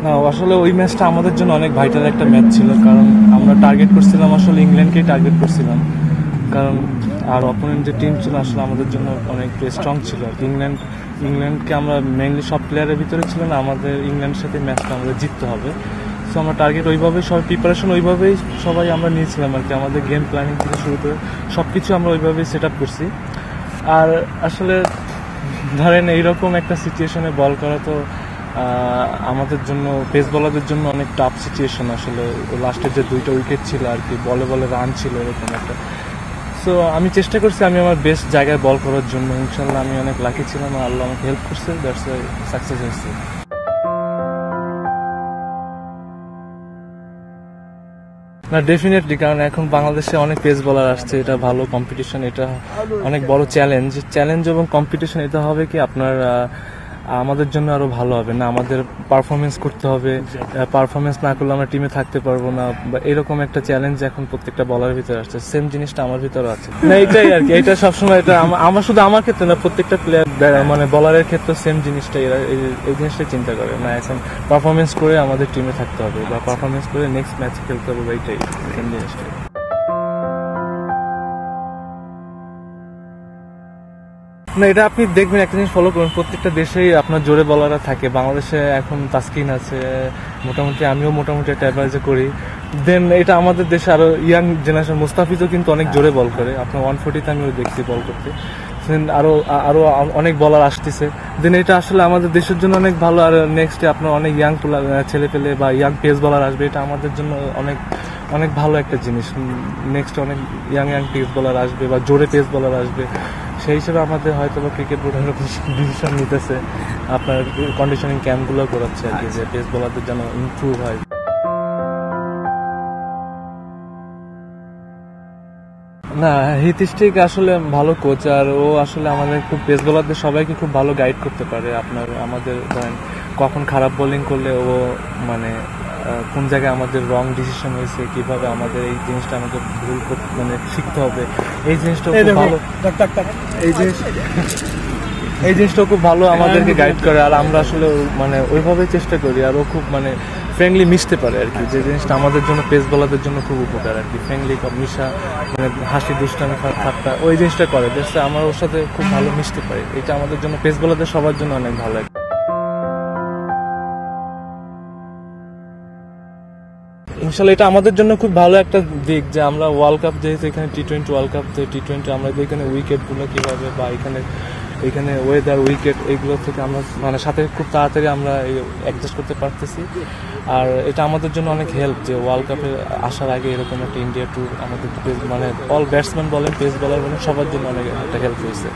না আসলে ওই ম্যাচটা আমাদের জন্য অনেক ভাইটাল একটা ম্যাচ ছিল, কারণ আমরা টার্গেট করছিলাম আসলে ইংল্যান্ডকেই টার্গেট করছিলাম, কারণ আর অপোনেন্ট যে টিম ছিল আসলে আমাদের জন্য অনেক স্ট্রং ছিল আর কি। ইংল্যান্ডকে আমরা মেইনলি সব প্লেয়ারের ভিতরে ছিল না, আমাদের ইংল্যান্ডের সাথে ম্যাচটা আমাদের জিততে হবে। সো আমরা টার্গেট ওইভাবেই সবাই প্রিপারেশন ওইভাবেই সবাই আমরা নিয়েছিলাম আর কি। আমাদের গেম প্ল্যানিং থেকে শুরু করে সব কিছু আমরা ওইভাবেই সেট আপ করছি। আর আসলে ধরেন এইরকম একটা সিচুয়েশনে বল করা তো আমাদের জন্য পেস বলারদের জন্য অনেক টাফ সিচুয়েশন। আসলে লাস্টের যে 2টা উইকেট ছিল আর কি, বলে বলে রান ছিল এরকম একটা। সো আমি চেষ্টা করছি আমি আমার বেস্ট জায়গায় বল করার জন্য। ইনশাল্লাহ আমি অনেক লাকি ছিলাম, আল্লাহ আমাকে হেল্প করছে, দ্যাটস ওয়াই সাকসেস হয়েছে। না ডেফিনেটলি, কারণ এখন বাংলাদেশে অনেক পেস বলার আসছে, এটা ভালো কম্পিটিশন, এটা অনেক বড় চ্যালেঞ্জ এবং কম্পিটিশন। এটা হবে কি আপনার আমাদের জন্য আরো ভালো হবে না, আমাদের পারফরমেন্স করতে হবে, পারফরমেন্স না করলে আমরা টিমে থাকতে পারবো না, বা এরকম একটা চ্যালেঞ্জ এখন প্রত্যেকটা বলার ভিতরে আসছে। সেম জিনিসটা আমার ভিতরে আছে না, এটাই আর কি। এটা সবসময় এটা আমার শুধু আমার ক্ষেত্রে না, প্রত্যেকটা প্লেয়ার মানে বলারের ক্ষেত্রে সেম জিনিসটা এরা এই জিনিসটাই চিন্তা করে না, এখন পারফরমেন্স করে আমাদের টিমে থাকতে হবে বা পারফরমেন্স করে নেক্সট ম্যাচ খেলতে হবে, এইটাই সেম জিনিসটাই। না এটা আপনি দেখবেন, একটা জিনিস ফলো করুন, প্রত্যেকটা দেশেই আপনার জোরে বলাররা থাকে। বাংলাদেশে এখন তাসকিন আছে, মোটামুটি আমিও মোটামুটি একটা অ্যাভারেজে করি। দেন এটা আমাদের দেশে আরো ইয়াং জেনারেশন, মুস্তাফিজও কিন্তু অনেক জোরে বল করে, আপনার 140-তে আমিও দেখছি বল করতে। দেন আরো আরো অনেক বলার আসতেছে। দেন এটা আসলে আমাদের দেশের জন্য অনেক ভালো। আর নেক্সটে আপনার অনেক ইয়াং ছেলে পেলে বা ইয়াং পেস বলার আসবে, এটা আমাদের জন্য অনেক অনেক ভালো একটা জিনিস। নেক্সট অনেক ইয়াং পেস বলার আসবে বা জোরে পেস বলার আসবে। সেই হিসেবে আমাদের হয়তো বা ক্রিকেট বোর্ড ডিসিশন নিতেছে, আপনার কন্ডিশনিং ক্যাম্পগুলো করাচ্ছে আর কি, যে পেস বোলারদের যেন ইমপ্রুভ হয়। না হিতিস্টিক আসলে ভালো কোচ, আর ও আসলে আমাদের খুব পেস বোলারদের সবাইকে খুব ভালো গাইড করতে পারে। আপনার আমাদের ধরেন কখন খারাপ বোলিং করলে ও মানে কোন জায়গায় আমাদের রং ডিসিশন হয়েছে, কিভাবে আমাদের এই জিনিসটা আমাদের ভুল মানে শিখতে হবে, এই জিনিসটা খুব ভালো। এই জিনিসটা খুব ভালো আমাদেরকে গাইড করে, আর আমরা আসলে মানে ওইভাবেই চেষ্টা করি। আর ও খুব মানে ফ্রেন্ডলি মিশতে পারে আর কি, যে জিনিসটা আমাদের জন্য পেস বলারদের জন্য খুব উপকার আর কি। ফ্রেন্ডলি মিশা, মানে হাসি দুষ্টামি ঠাট্টা ওই জিনিসটা করে, দেখছে আমরা ওর সাথে খুব ভালো মিশতে পারি। এটা আমাদের জন্য পেস বলারদের সবার জন্য অনেক ভালো। ইনশাল্লাহ এটা আমাদের জন্য খুব ভালো একটা দিক, যে আমরা ওয়ার্ল্ড কাপ, যেহেতু এখানে টি-20 ওয়ার্ল্ড কাপ, টি-20 আমরা এখানে উইকেটগুলো কীভাবে বা এখানে ওয়েদার উইকেট এইগুলো থেকে আমরা মানে সাথে খুব তাড়াতাড়ি আমরা অ্যাডজাস্ট করতে পারতেছি। আর এটা আমাদের জন্য অনেক হেল্প, যে ওয়ার্ল্ড কাপে আসার আগে এরকম একটা ইন্ডিয়া ট্যুর আমাদের মানে অল ব্যাটসম্যান বলেন পেস বলার বলেন সবার জন্য অনেক একটা হেল্প হয়েছে।